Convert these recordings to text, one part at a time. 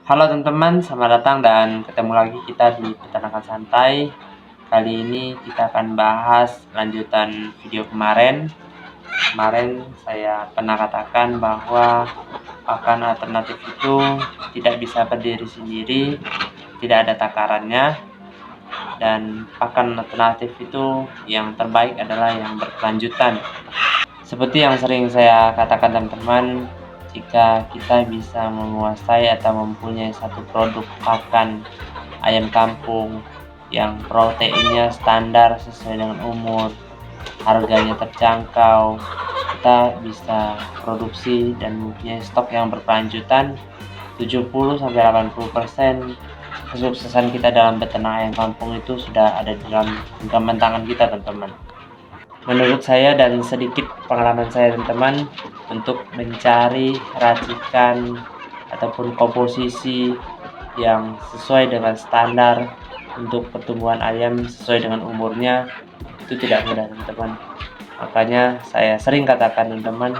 Halo teman-teman, selamat datang dan ketemu lagi kita di Peternakan Santai. Kali ini kita akan bahas lanjutan video kemarin. Kemarin saya pernah katakan bahwa pakan alternatif itu tidak bisa berdiri sendiri, tidak ada takarannya, dan pakan alternatif itu yang terbaik adalah yang berkelanjutan. Seperti yang sering saya katakan teman-teman, jika kita bisa menguasai atau mempunyai satu produk pakan ayam kampung yang proteinnya standar sesuai dengan umur, harganya terjangkau, kita bisa produksi dan mempunyai stok yang berkelanjutan. 70-80% kesuksesan kita dalam beternak ayam kampung itu sudah ada di dalam genggaman tangan kita, teman-teman. Menurut saya dan sedikit pengalaman saya, teman-teman, untuk mencari racikan ataupun komposisi yang sesuai dengan standar untuk pertumbuhan ayam sesuai dengan umurnya itu tidak mudah, teman-teman. Makanya saya sering katakan, teman-teman,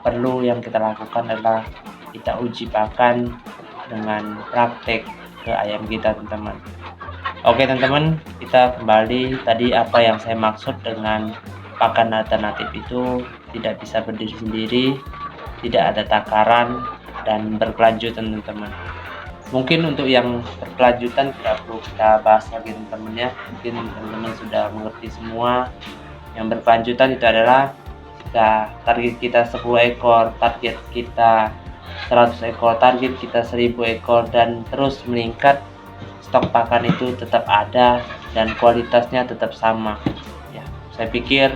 perlu yang kita lakukan adalah kita uji pakan dengan praktek ke ayam kita, teman-teman. Oke teman-teman, kita kembali tadi apa yang saya maksud dengan pakan alternatif itu tidak bisa berdiri sendiri, tidak ada takaran, dan berkelanjutan, teman-teman. Mungkin untuk yang berkelanjutan tidak perlu kita bahas lagi, teman-teman ya. Mungkin teman-teman sudah mengerti semua. Yang berkelanjutan itu adalah jika target kita 10 ekor, target kita 100 ekor, target kita 1000 ekor, dan terus meningkat, stok pakan itu tetap ada dan kualitasnya tetap sama. Ya, saya pikir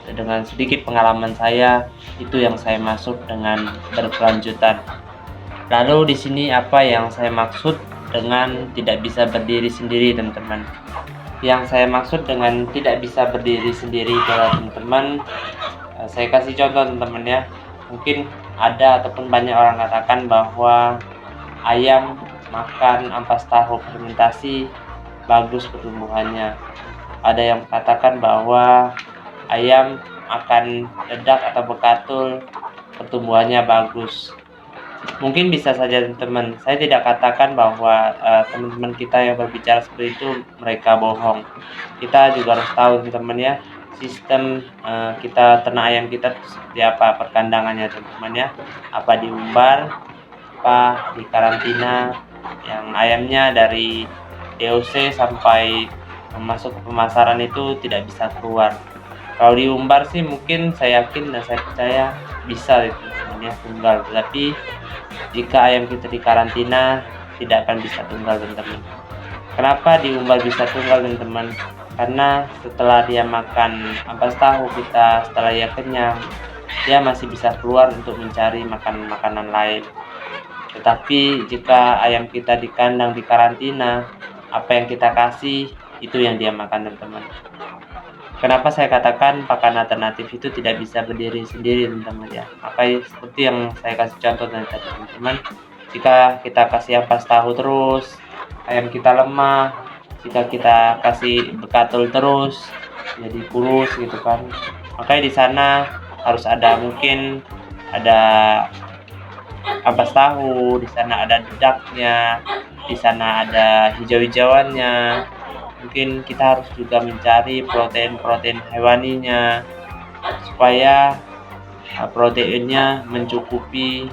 dengan sedikit pengalaman saya, itu yang saya maksud dengan berkelanjutan. Lalu di sini apa yang saya maksud dengan tidak bisa berdiri sendiri, teman-teman? Yang saya maksud dengan tidak bisa berdiri sendiri adalah, teman-teman, saya kasih contoh, teman-teman ya. Mungkin ada ataupun banyak orang katakan bahwa ayam makan ampas tahu fermentasi bagus pertumbuhannya. Ada yang katakan bahwa ayam makan dedak atau bekatul pertumbuhannya bagus. Mungkin bisa saja, teman-teman. Saya tidak katakan bahwa teman-teman kita yang berbicara seperti itu mereka bohong. Kita juga harus tahu, teman-teman ya, sistem kita ternak ayam kita seperti apa perkandangannya, teman-teman ya. Apa diumbar, apa di karantina, yang ayamnya dari DOC sampai masuk ke pemasaran itu tidak bisa keluar. Kalau diumbar sih mungkin saya yakin dan saya percaya bisa itu sebenarnya tunggal, tetapi jika ayam kita di karantina tidak akan bisa tunggal, teman-teman. Kenapa diumbar bisa tunggal, teman-teman? Karena setelah dia makan ampas tahu kita, setelah dia kenyang, dia masih bisa keluar untuk mencari makanan lain. Tetapi jika ayam kita di kandang di karantina, apa yang kita kasih itu yang dia makan, teman-teman. Kenapa saya katakan pakan alternatif itu tidak bisa berdiri sendiri, teman-teman ya? Makanya seperti yang saya kasih contoh tadi, teman-teman. Jika kita kasih ampas tahu terus, ayam kita lemah. Jika kita kasih bekatul terus, jadi kurus gitu kan. Makanya di sana harus ada, mungkin ada ampas tahu, di sana ada dedaknya, di sana ada hijau-hijauannya. Mungkin kita harus juga mencari protein hewaninya supaya proteinnya mencukupi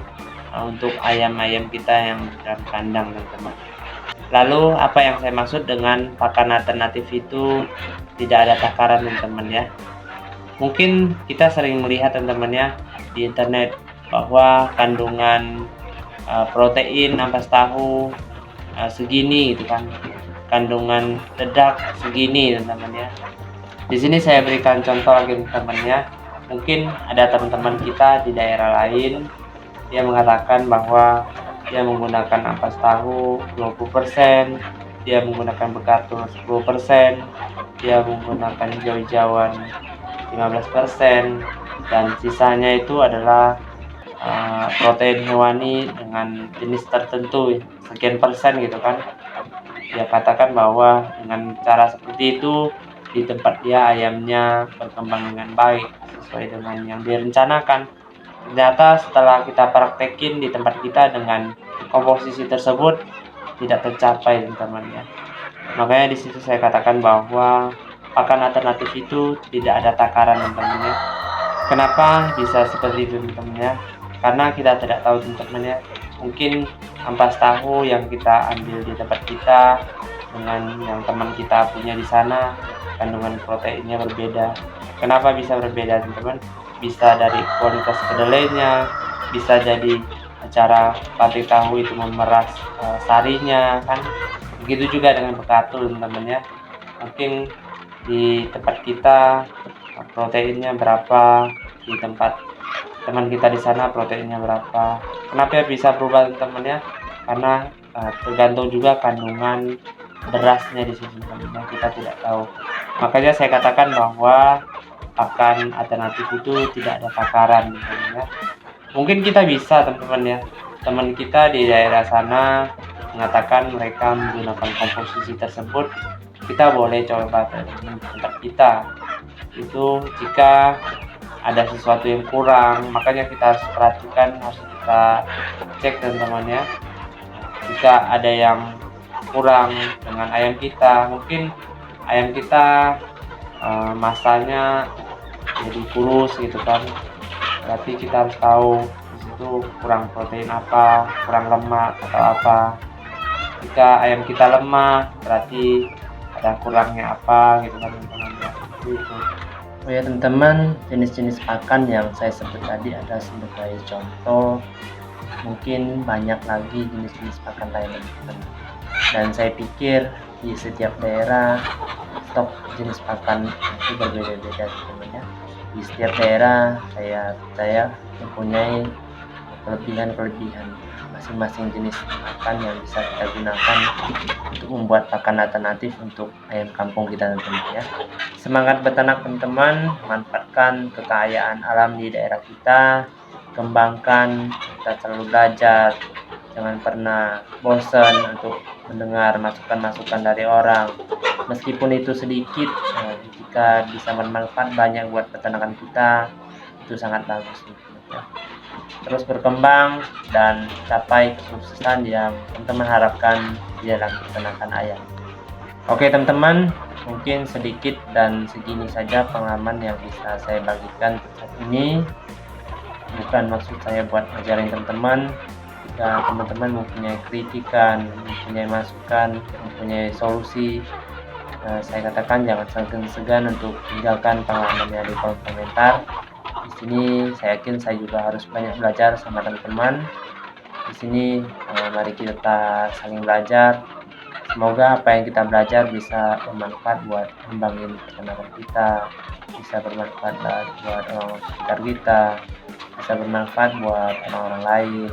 untuk ayam-ayam kita yang dalam kandang, teman-teman. Lalu apa yang saya maksud dengan pakan alternatif itu tidak ada takaran, teman-teman ya. Mungkin kita sering melihat, teman-teman ya, di internet bahwa kandungan protein ampas tahu segini gitu kan, kandungan dedak segini, teman-teman ya. Di sini saya berikan contoh lagi, teman-teman ya. Mungkin ada teman-teman kita di daerah lain dia mengatakan bahwa dia menggunakan ampas tahu 20%, dia menggunakan bekatul 10%, dia menggunakan hijau-hijauan 15%, dan sisanya itu adalah protein hewani dengan jenis tertentu sekian persen gitu kan. Dia katakan bahwa dengan cara seperti itu di tempat dia ayamnya berkembang dengan baik sesuai dengan yang direncanakan. Ternyata setelah kita praktekin di tempat kita dengan komposisi tersebut tidak tercapai teman-teman ya. Makanya di situ saya katakan bahwa pakan alternatif itu tidak ada takaran teman-teman ya. Kenapa bisa seperti itu teman-teman ya? Karena kita tidak tahu teman-teman ya. Mungkin ampas tahu yang kita ambil di tempat kita dengan yang teman kita punya di sana kandungan proteinnya berbeda. Kenapa bisa berbeda teman-teman? Bisa dari kualitas kedelainya, bisa jadi cara pabrik tahu itu memeras sarinya kan. Begitu juga dengan bekatul teman-teman ya. Mungkin di tempat kita proteinnya berapa, di tempat teman kita di sana proteinnya berapa. Kenapa bisa berubah teman-teman ya? Karena tergantung juga kandungan berasnya di sini teman-teman, kita tidak tahu. Makanya saya katakan bahwa pakan alternatif itu tidak ada takaran teman-teman ya. Mungkin kita bisa teman-teman ya, teman kita di daerah sana mengatakan mereka menggunakan komposisi tersebut, kita boleh coba teman-teman di tempat kita. Itu jika ada sesuatu yang kurang, makanya kita harus perhatikan, harus kita cek teman-teman ya. Jika ada yang kurang dengan ayam kita, mungkin ayam kita masanya jadi kurus gitu kan, berarti kita harus tahu di situ kurang protein apa, kurang lemak atau apa. Jika ayam kita lemah, berarti ada kurangnya apa gitu kan teman-teman ya. Gitu. Oh ya teman-teman, jenis-jenis pakan yang saya sebut tadi ada sebagai contoh. Mungkin banyak lagi jenis-jenis pakan lain teman-teman. Dan saya pikir di setiap daerah stok jenis pakan itu berbeda-beda teman-teman ya. Di setiap daerah saya mempunyai kelebihan masing-masing jenis pakan yang bisa kita gunakan untuk membuat pakan alternatif untuk ayam kampung kita teman-teman ya. Semangat beternak teman-teman, manfaatkan kekayaan alam di daerah kita, kembangkan, kita selalu belajar, jangan pernah bosan untuk mendengar masukan-masukan dari orang, meskipun itu sedikit, jika bisa bermanfaat banyak buat peternakan kita, itu sangat bagus ya. Terus berkembang dan capai kesuksesan yang teman-teman harapkan di dalam peternakan ayam. Oke teman-teman, mungkin sedikit dan segini saja pengalaman yang bisa saya bagikan saat ini. Bukan maksud saya buat ngajarin teman-teman. Jika teman-teman mempunyai kritikan, mempunyai masukan, mempunyai solusi, saya katakan jangan segan-segan untuk tinggalkan pengalamannya di kolom komentar. Di sini saya yakin saya juga harus banyak belajar sama teman-teman. Di sini mari kita saling belajar. Semoga apa yang kita belajar bisa bermanfaat buat kembangin peternakan kita, bisa bermanfaat buat orang sekitar kita, bisa bermanfaat buat orang-orang lain.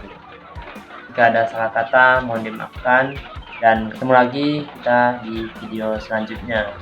Jika ada salah kata mohon dimaafkan, dan ketemu lagi kita di video selanjutnya.